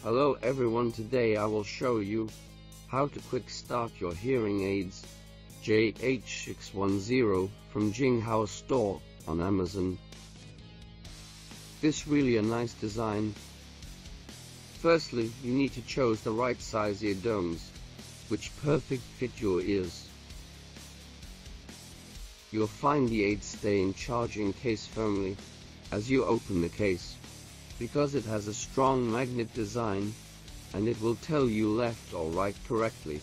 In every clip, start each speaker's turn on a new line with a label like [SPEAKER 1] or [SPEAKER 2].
[SPEAKER 1] Hello everyone, today I will show you how to quick start your hearing aids JH-A610 from JINGHAO store on Amazon. This really a nice design. Firstly, you need to choose the right size ear domes, which perfect fit your ears. You'll find the aids stay in charging case firmly as you open the case, because it has a strong magnet design, and it will tell you left or right correctly.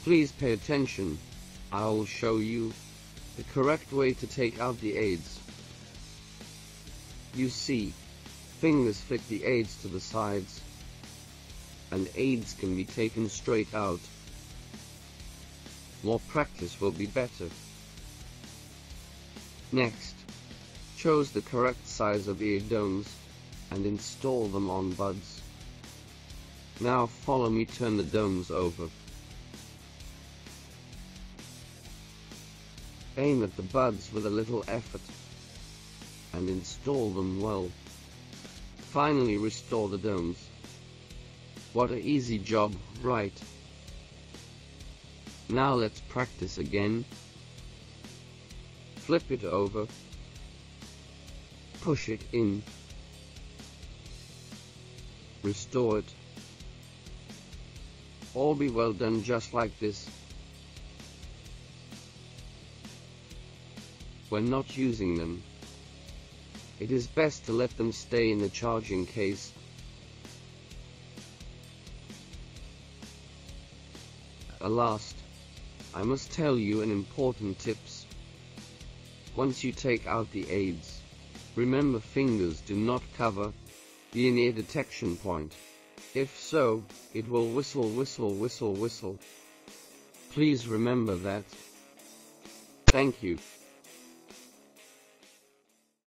[SPEAKER 1] Please pay attention, I will show you the correct way to take out the aids. You see, fingers fit the aids to the sides, and aids can be taken straight out. More practice will be better. Next, choose the correct size of ear domes and install them on buds. Now follow me, turn the domes over. Aim at the buds with a little effort and install them well. Finally restore the domes. What an easy job, right? Now let's practice again. Flip it over. Push it in. Restore it. All be well done just like this. When not using them, it is best to let them stay in the charging case. Last, I must tell you an important tips. Once you take out the aids, remember fingers do not cover the in-ear detection point. If so, it will whistle, whistle, whistle, whistle. Please remember that. Thank you.